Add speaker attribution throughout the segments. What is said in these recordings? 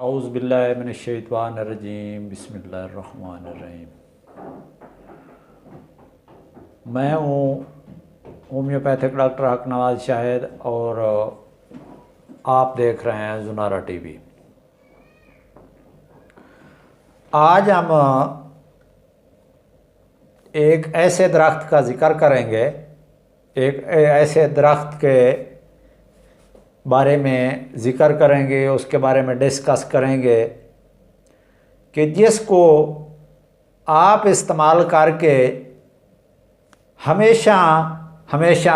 Speaker 1: औज़ु बिल्लाहि मिनश्शैतानिर्रजीम बिस्मिल्लाहिर्रहमानिर्रहीम। मैं हूँ होम्योपैथिक डॉक्टर हक नवाज शाहिद और आप देख रहे हैं जुनारा टीवी। आज हम एक ऐसे दरख्त का जिक्र करेंगे, एक ऐसे दरख्त के बारे में ज़िक्र करेंगे, उसके बारे में डिस्कस करेंगे कि जिसको आप इस्तेमाल करके हमेशा हमेशा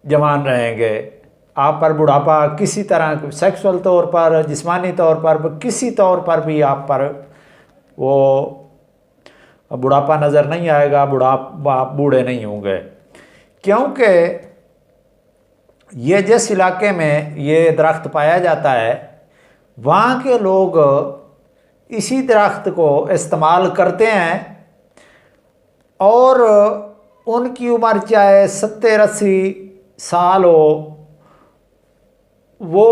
Speaker 1: जवान रहेंगे। आप पर बुढ़ापा किसी तरह सेक्सुअल तौर पर, जिस्मानी तौर पर, किसी तौर पर भी आप पर वो बुढ़ापा नज़र नहीं आएगा, आप बूढ़े नहीं होंगे। क्योंकि ये जिस इलाके में ये दरख्त पाया जाता है वहाँ के लोग इसी दरख्त को इस्तेमाल करते हैं और उनकी उम्र चाहे 70-80 साल हो, वो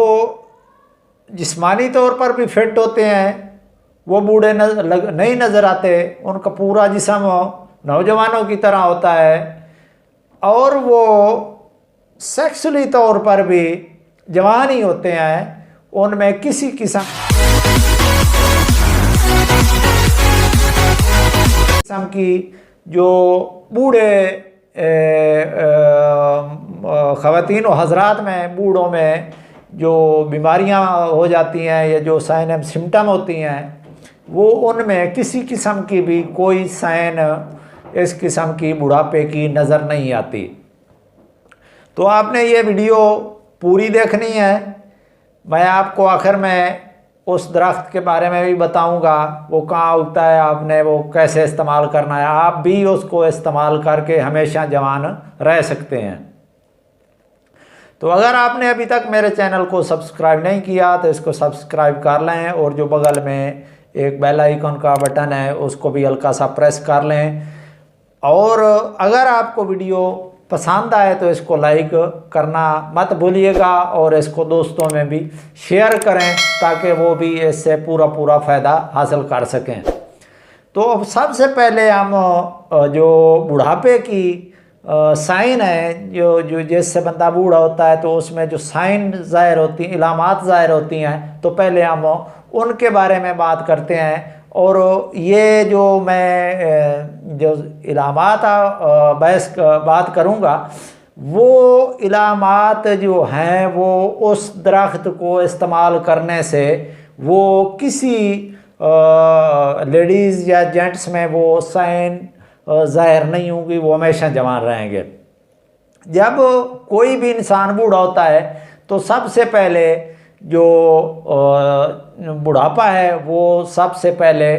Speaker 1: जिस्मानी तौर पर भी फिट होते हैं, वो बूढ़े नहीं नज़र आते, उनका पूरा जिस्म नौजवानों की तरह होता है और वो सेक्सुअली तौर पर भी जवान ही होते हैं। उनमें किसी किस्म की जो बूढ़े ख़वातीन और हज़रात में, बूढ़ों में जो बीमारियां हो जाती हैं या जो साइन एंड सिम्टम होती हैं, वो उनमें किसी किस्म की भी कोई साइन इस किस्म की बुढ़ापे की नज़र नहीं आती। तो आपने ये वीडियो पूरी देखनी है। मैं आपको आखिर में उस दरख्त के बारे में भी बताऊंगा, वो कहाँ उगता है, आपने वो कैसे इस्तेमाल करना है। आप भी उसको इस्तेमाल करके हमेशा जवान रह सकते हैं। तो अगर आपने अभी तक मेरे चैनल को सब्सक्राइब नहीं किया तो इसको सब्सक्राइब कर लें और जो बगल में एक बेल आइकन का बटन है उसको भी हल्का सा प्रेस कर लें। और अगर आपको वीडियो पसंद आए तो इसको लाइक करना मत भूलिएगा और इसको दोस्तों में भी शेयर करें ताकि वो भी इससे पूरा फ़ायदा हासिल कर सकें। तो अब सबसे पहले हम जो बुढ़ापे की साइन है, जो जिससे बंदा बूढ़ा होता है तो उसमें जो साइन ज़ाहिर होती हैं, इलामात ज़ाहिर होती हैं, तो पहले हम उनके बारे में बात करते हैं। और ये जो मैं जो इलामात बात करूँगा, वो इलामात जो हैं वो उस दरख्त को इस्तेमाल करने से वो किसी लेडीज़ या जेंट्स में वो साइन ज़ाहिर नहीं होंगी, वो हमेशा जवान रहेंगे। जब कोई भी इंसान बूढ़ा होता है तो सबसे पहले जो बुढ़ापा है वो सबसे पहले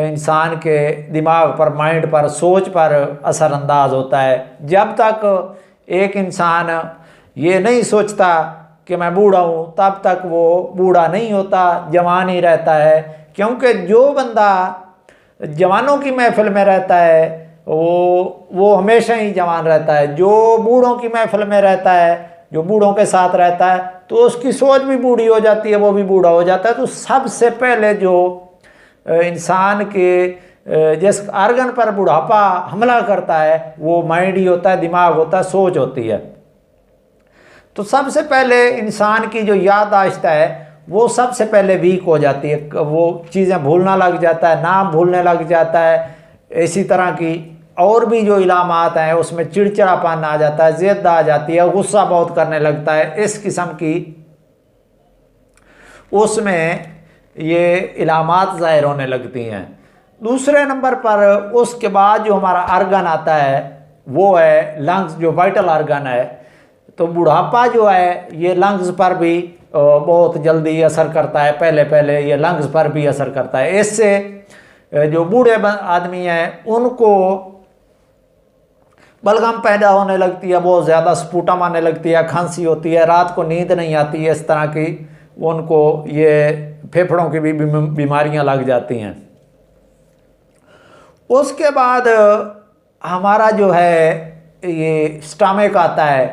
Speaker 1: इंसान के दिमाग पर, माइंड पर, सोच पर असरअंदाज होता है। जब तक एक इंसान ये नहीं सोचता कि मैं बूढ़ा हूँ तब तक वो बूढ़ा नहीं होता, जवान ही रहता है। क्योंकि जो बंदा जवानों की महफिल में रहता है वो हमेशा ही जवान रहता है। जो बूढ़ों की महफिल में रहता है, जो बूढ़ों के साथ रहता है, तो उसकी सोच भी बूढ़ी हो जाती है, वो भी बूढ़ा हो जाता है। तो सबसे पहले जो इंसान के जिस आर्गन पर बुढ़ापा हमला करता है वो माइंड ही होता है, दिमाग होता है, सोच होती है। तो सबसे पहले इंसान की जो याददाश्त है वो सबसे पहले वीक हो जाती है, वो चीज़ें भूलना लग जाता है, नाम भूलने लग जाता है। इसी तरह की और भी जो इलामात हैं उसमें चिड़चिड़ापन आ जाता है, ज़िद आ जाती है, गुस्सा बहुत करने लगता है। इस किस्म की उसमें ये इलामात ज़ाहिर होने लगती हैं। दूसरे नंबर पर उसके बाद जो हमारा आर्गन आता है वो है लंग्स, जो वाइटल आर्गन है। तो बुढ़ापा जो है ये लंग्स पर भी बहुत जल्दी असर करता है, पहले ये लंग्स पर भी असर करता है। इससे जो बूढ़े आदमी हैं उनको बलगम पैदा होने लगती है, बहुत ज़्यादा स्पुटम आने लगती है, खांसी होती है, रात को नींद नहीं आती है, इस तरह की उनको ये फेफड़ों की भी बीमारियां लग जाती हैं। उसके बाद हमारा जो है ये स्टमक आता है।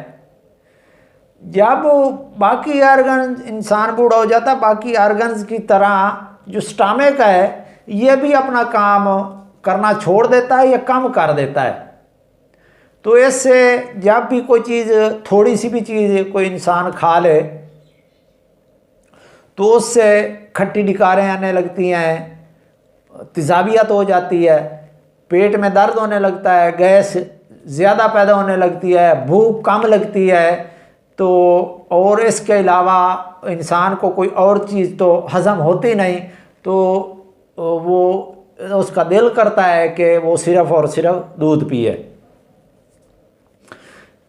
Speaker 1: जब बाकी ऑर्गन इंसान बूढ़ा हो जाता, बाकी ऑर्गन्स की तरह जो स्टमक है ये भी अपना काम करना छोड़ देता है या कम कर देता है। तो इससे जब भी कोई चीज़, थोड़ी सी भी चीज़ कोई इंसान खा ले तो उससे खट्टी डिकारें आने लगती हैं, तेज़ाबियत हो जाती है, पेट में दर्द होने लगता है, गैस ज़्यादा पैदा होने लगती है, भूख कम लगती है। तो और इसके अलावा इंसान को कोई और चीज़ तो हज़म होती नहीं, तो वो उसका दिल करता है कि वो सिर्फ़ और सिर्फ दूध पिए।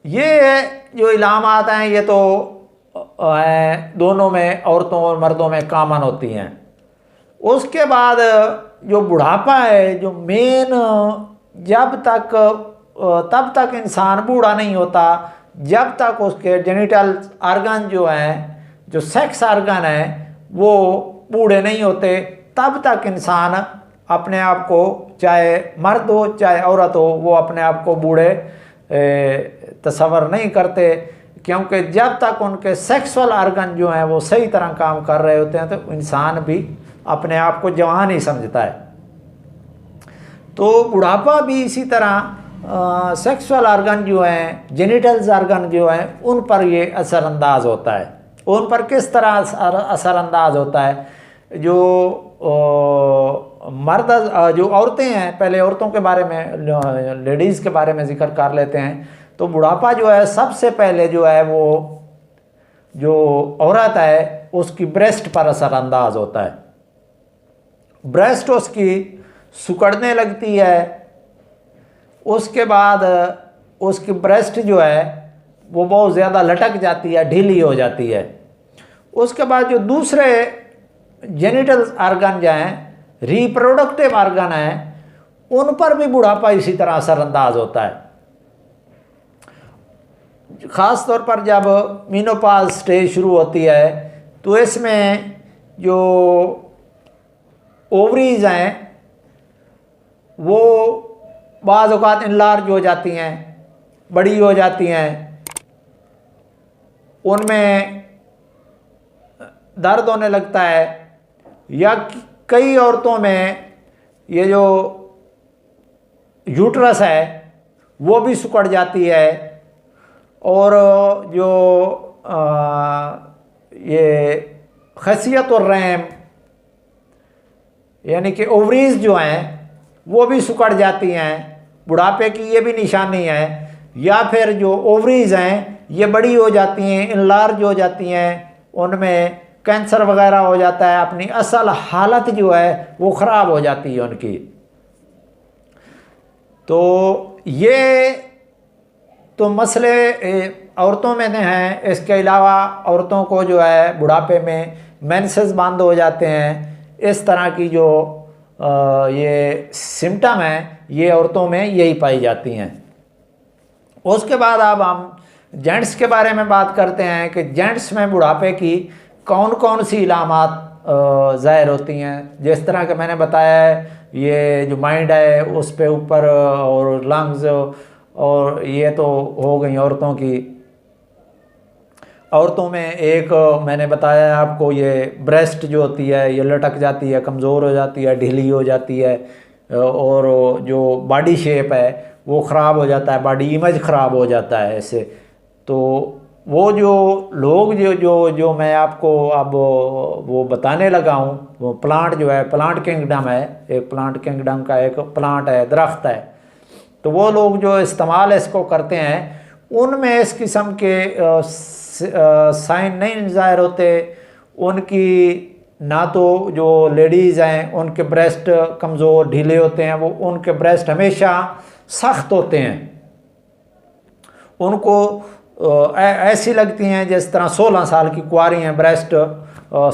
Speaker 1: ये जो इलामात हैं ये तो दोनों में, औरतों और मर्दों में कॉमन होती हैं। उसके बाद जो बुढ़ापा है, जो मेन, तब तक इंसान बूढ़ा नहीं होता जब तक उसके जेनिटल आर्गन जो हैं, जो सेक्स आर्गन हैं, वो बूढ़े नहीं होते। तब तक इंसान अपने आप को, चाहे मर्द हो चाहे औरत हो, वो अपने आप को बूढ़े तस्वर नहीं करते, क्योंकि जब तक उनके सेक्सुअल आर्गन जो हैं वो सही तरह काम कर रहे होते हैं तो इंसान भी अपने आप को जवान ही समझता है। तो बुढ़ापा भी इसी तरह सेक्सुअल आर्गन जो हैं, जेनिटल्स आर्गन जो हैं, उन पर ये असरअंदाज होता है। उन पर किस तरह असरअंदाज होता है? जो मर्द, जो औरतें हैं, पहले औरतों के बारे में, लेडीज़ के बारे में जिक्र कर लेते हैं। तो बुढ़ापा जो है सबसे पहले जो है वो जो औरत है उसकी ब्रेस्ट पर असरअंदाज होता है। ब्रेस्ट उसकी सिकुड़ने लगती है, उसके बाद उसकी ब्रेस्ट जो है वो बहुत ज़्यादा लटक जाती है, ढीली हो जाती है। उसके बाद जो दूसरे जेनिटल आर्गन जो हैं, रिप्रोडक्टिव आर्गन हैं, उन पर भी बुढ़ापा इसी तरह असरअंदाज होता है। ख़ास तौर पर जब मेनोपॉज स्टेज शुरू होती है तो इसमें जो ओवरीज हैं वो बाज़ औक़ात इनलार्ज हो जाती हैं, बड़ी हो जाती हैं, उनमें दर्द होने लगता है, या कई औरतों में ये जो यूट्रस है वो भी सिकुड़ जाती है, और जो ये खसियत और रहम यानी कि ओवरीज जो हैं वो भी सिकुड़ जाती हैं। बुढ़ापे की ये भी निशानी है। या फिर जो ओवरीज हैं ये बड़ी हो जाती हैं, इनलार्ज हो जाती हैं, उनमें कैंसर वगैरह हो जाता है, अपनी असल हालत जो है वो ख़राब हो जाती है उनकी। तो ये तो मसले औरतों में हैं। इसके अलावा औरतों को जो है बुढ़ापे में मेंसेस बंद हो जाते हैं। इस तरह की जो ये सिम्टम हैं ये औरतों में यही पाई जाती हैं। उसके बाद अब हम जेंट्स के बारे में बात करते हैं कि जेंट्स में बुढ़ापे की कौन कौन सी इलामात ज़ाहिर होती हैं। जिस तरह के मैंने बताया है, ये जो माइंड है उस पे ऊपर, और लंग्स, और ये तो हो गई औरतों की। औरतों में एक मैंने बताया आपको, ये ब्रेस्ट जो होती है ये लटक जाती है, कमज़ोर हो जाती है, ढीली हो जाती है, और जो बॉडी शेप है वो ख़राब हो जाता है, बॉडी इमेज ख़राब हो जाता है ऐसे। तो वो जो लोग जो मैं आपको अब वो बताने लगा हूँ, वो प्लांट जो है, प्लांट किंगडम है, एक प्लांट किंगडम का एक प्लांट है, दरख्त है। तो वो लोग जो इस्तेमाल इसको करते हैं उनमें इस किस्म के साइन नहीं ज़ाहिर होते। उनकी ना तो जो लेडीज़ हैं उनके ब्रेस्ट कमज़ोर ढीले होते हैं, वो उनके ब्रेस्ट हमेशा सख्त होते हैं, उनको ऐसी लगती हैं जिस तरह 16 साल की कुंवारी हैं, ब्रेस्ट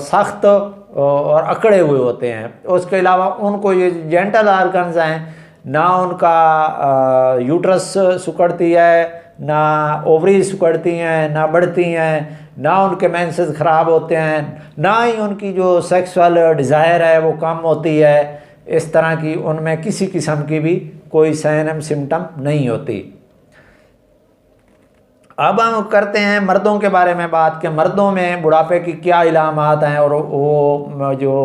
Speaker 1: सख्त और अकड़े हुए होते हैं। उसके अलावा उनको ये जेंटल आर्गन्स हैं, ना उनका यूट्रस सिकुड़ती है, ना ओवरी सिकुड़ती हैं, ना बढ़ती हैं, ना उनके मेंसेस ख़राब होते हैं, ना ही उनकी जो सेक्सुअल डिज़ायर है वो कम होती है। इस तरह की उनमें किसी किस्म की भी कोई साइन एंड सिम्टम नहीं होती। अब हम करते हैं मर्दों के बारे में बात कि मर्दों में बुढ़ापे की क्या इलामात हैं, और वो जो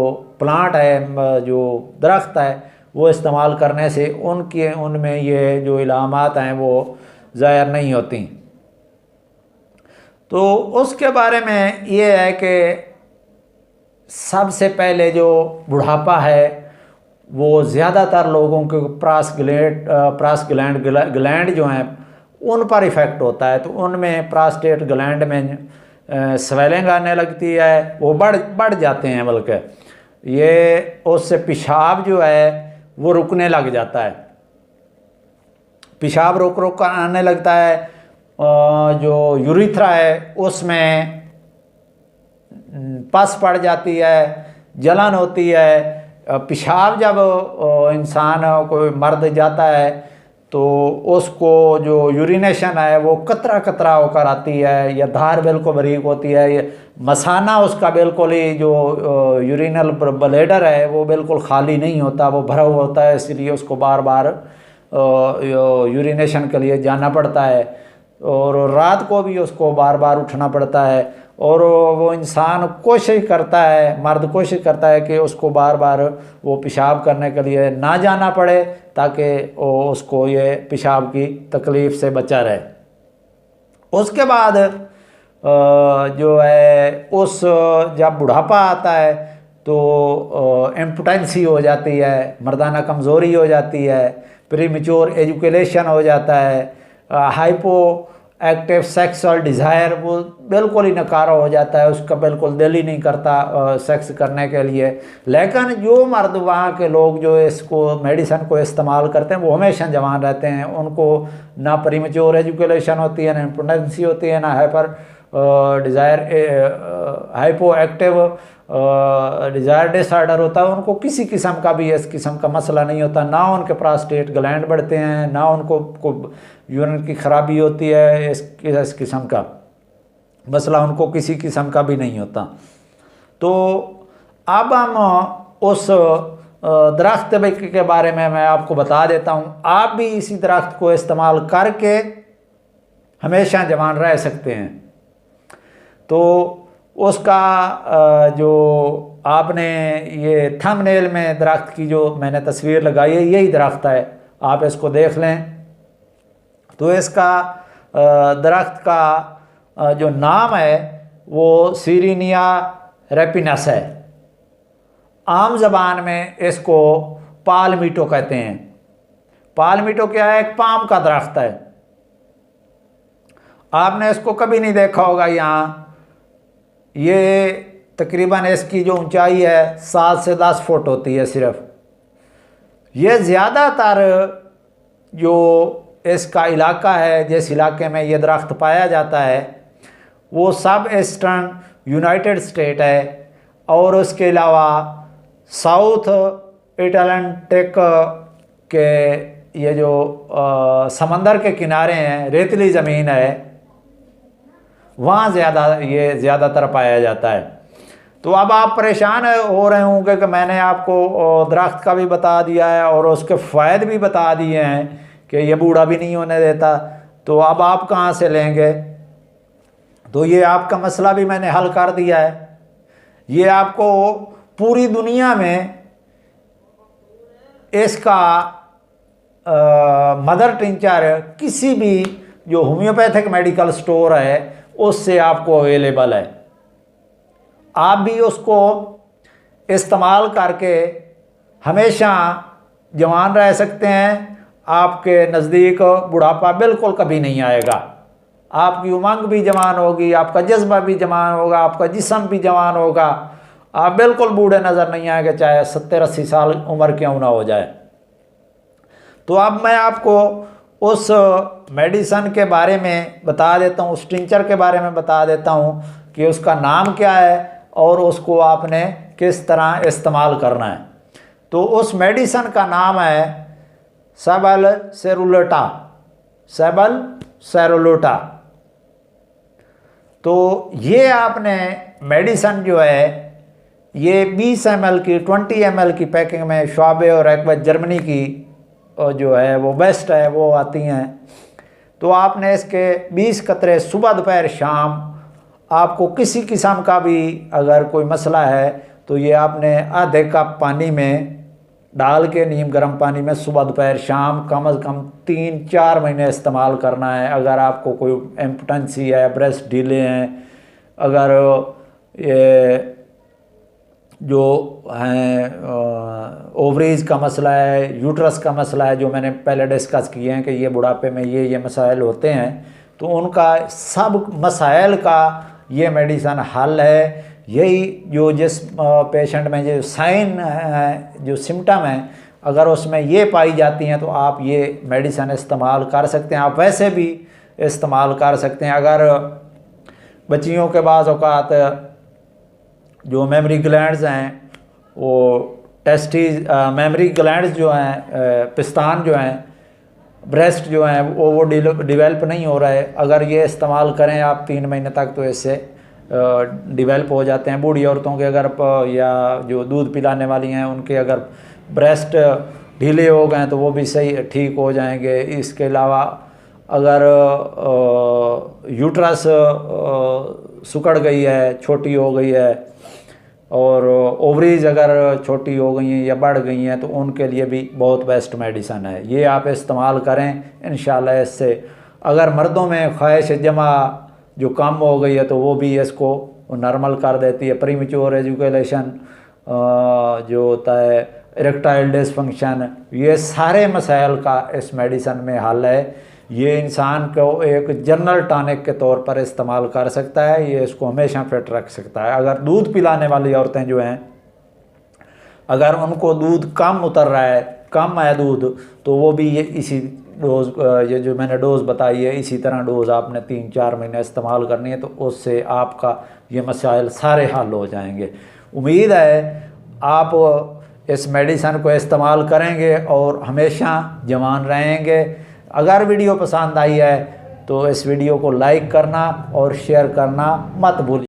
Speaker 1: प्लांट है, जो दरख्त है, वो इस्तेमाल करने से उनमें ये जो इलामात हैं वो ज़ाहिर नहीं होती। तो उसके बारे में ये है कि सबसे पहले जो बुढ़ापा है वो ज़्यादातर लोगों के प्रास ग्लैंड जो हैं उन पर इफ़ेक्ट होता है। तो उनमें प्रास्टेट ग्लैंड में स्वेलिंग आने लगती है, वो बढ़ जाते हैं, बल्कि ये उससे पेशाब जो है वो रुकने लग जाता है, पेशाब रुक रुक कर आने लगता है। जो यूरिथ्रा है उसमें पस पड़ जाती है, जलन होती है। पेशाब जब इंसान कोई मर्द जाता है तो उसको जो यूरिनेशन है वो कतरा कतरा होकर आती है, या धार बिल्कुल बारीक होती है, ये मसाना उसका बिल्कुल ही जो यूरिनल ब्लैडर है वो बिल्कुल खाली नहीं होता, वो भरा हुआ होता है, इसलिए उसको बार बार यूरिनेशन के लिए जाना पड़ता है, और रात को भी उसको बार बार उठना पड़ता है। और वो इंसान कोशिश करता है, मर्द कोशिश करता है कि उसको बार बार वो पेशाब करने के लिए ना जाना पड़े, ताकि उसको ये पेशाब की तकलीफ़ से बचा रहे। उसके बाद जो है उस जब बुढ़ापा आता है तो इम्पोटेंसी हो जाती है, मर्दाना कमज़ोरी हो जाती है, प्रीमेच्योर एजुकेशन हो जाता है, हाइपो एक्टिव सेक्सुअल डिज़ायर वो बिल्कुल ही नकारा हो जाता है, उसका बिल्कुल दिल ही नहीं करता सेक्स करने के लिए। लेकिन जो मर्द वहाँ के लोग जो इसको मेडिसिन को इस्तेमाल करते हैं वो हमेशा जवान रहते हैं, उनको ना प्रीमेच्योर एजुकेशन होती है, ना इम्पोटेंसी होती है, ना desire hypo active desire disorder होता है, उनको किसी किस्म का भी इस किस्म का मसला नहीं होता, ना उनके प्रोस्टेट ग्लैंड बढ़ते हैं, ना उनको यूरिन की खराबी होती है, इस किस्म का मसला उनको किसी किस्म का भी नहीं होता। तो अब हम उस दरख्त के बारे में मैं आपको बता देता हूँ। आप भी इसी दरख्त को इस्तेमाल करके हमेशा जवान रह सकते हैं। तो उसका जो आपने ये थंबनेल में दरख्त की जो मैंने तस्वीर लगाई है, यही दरख्त है, आप इसको देख लें। तो इसका दरख्त का जो नाम है वो सीरिनिया रैपिनस है। आम ज़बान में इसको पालमीटो कहते हैं। पालमीटो क्या है? एक पाम का दरख्त है। आपने इसको कभी नहीं देखा होगा यहाँ। ये तकरीबन इसकी जो ऊंचाई है 7 से 10 फुट होती है सिर्फ। ये ज़्यादातर जो इसका इलाका है, जिस इलाके में ये दरख्त पाया जाता है, वो सब ईस्टर्न यूनाइटेड स्टेट है, और उसके अलावा साउथ अटलांटिक के ये जो समंदर के किनारे हैं, रेतीली ज़मीन है, वहाँ ये ज़्यादातर पाया जाता है। तो अब आप परेशान हो रहे होंगे कि मैंने आपको दरख्त का भी बता दिया है और उसके फ़ायदे भी बता दिए हैं कि ये बूढ़ा भी नहीं होने देता, तो अब आप कहाँ से लेंगे? तो ये आपका मसला भी मैंने हल कर दिया है। ये आपको पूरी दुनिया में इसका मदर टिंचर किसी भी जो होम्योपैथिक मेडिकल स्टोर है उससे आपको अवेलेबल है। आप भी उसको इस्तेमाल करके हमेशा जवान रह सकते हैं। आपके नज़दीक बुढ़ापा बिल्कुल कभी नहीं आएगा। आपकी उमंग भी जवान होगी, आपका जज्बा भी जवान होगा, आपका जिस्म भी जवान होगा। आप बिल्कुल बूढ़े नज़र नहीं आएंगे, चाहे 70-80 साल उम्र क्यों ना हो जाए। तो अब मैं आपको उस मेडिसन के बारे में बता देता हूँ, उस टिंचर के बारे में बता देता हूँ कि उसका नाम क्या है और उसको आपने किस तरह इस्तेमाल करना है। तो उस मेडिसन का नाम है सेबल सेरुलोटा। सेबल सेरुलोटा। तो ये आपने मेडिसन जो है ये 20 ml की 20 ml की पैकिंग में श्वाबे और एक्वा जर्मनी की जो है वो बेस्ट है, वो आती हैं। तो आपने इसके 20 कतरे सुबह दोपहर शाम, आपको किसी किस्म का भी अगर कोई मसला है तो ये आपने आधे कप पानी में डाल के नीम गर्म पानी में सुबह दोपहर शाम कम से कम 3-4 महीने इस्तेमाल करना है। अगर आपको कोई इम्पोटेंसी है, ब्रेस्ट ढीले हैं, अगर ये जो हैं ओवरीज का मसला है, यूट्रस का मसला है, जो मैंने पहले डिस्कस किए हैं कि ये बुढ़ापे में ये मसाइल होते हैं, तो उनका सब मसाइल का ये मेडिसन हल है। यही जो जिस पेशेंट में जो साइन है, जो सिम्टम है, अगर उसमें ये पाई जाती हैं तो आप ये मेडिसन इस्तेमाल कर सकते हैं। आप वैसे भी इस्तेमाल कर सकते हैं। अगर बच्चियों के बाद औकात जो मेमोरी ग्लैंड्स हैं, वो टेस्टिस मेमोरी ग्लैंड्स जो हैं, पिस्तान जो हैं, ब्रेस्ट जो हैं, वो डिवेल्प नहीं हो रहा है। अगर ये इस्तेमाल करें आप 3 महीने तक तो इससे डिवेल्प हो जाते हैं। बूढ़ी औरतों के अगर या जो दूध पिलाने वाली हैं उनके अगर ब्रेस्ट ढीले हो गए तो वो भी सही ठीक हो जाएंगे। इसके अलावा अगर यूट्रस सिकुड़ गई है, छोटी हो गई है, और ओवरीज अगर छोटी हो गई हैं या बढ़ गई हैं तो उनके लिए भी बहुत बेस्ट मेडिसन है। ये आप इस्तेमाल करें, इंशाल्लाह इससे अगर मर्दों में ख्वाहिश जमा जो कम हो गई है तो वो भी इसको नॉर्मल कर देती है। प्रीमेच्योर एजुकेशन जो होता है, इरेक्टाइल डिसफंक्शन, ये सारे मसाइल का इस मेडिसन में हल है। ये इंसान को एक जनरल टॉनिक के तौर पर इस्तेमाल कर सकता है। ये इसको हमेशा फिट रख सकता है। अगर दूध पिलाने वाली औरतें जो हैं, अगर उनको दूध कम उतर रहा है, कम है दूध, तो वो भी ये इसी डोज, ये जो मैंने डोज़ बताई है, इसी तरह डोज़ आपने 3-4 महीने इस्तेमाल करनी है, तो उससे आपका ये मसाइल सारे हल हो जाएंगे। उम्मीद है आप इस मेडिसन को इस्तेमाल करेंगे और हमेशा जवान रहेंगे। अगर वीडियो पसंद आई है तो इस वीडियो को लाइक करना और शेयर करना मत भूलिए।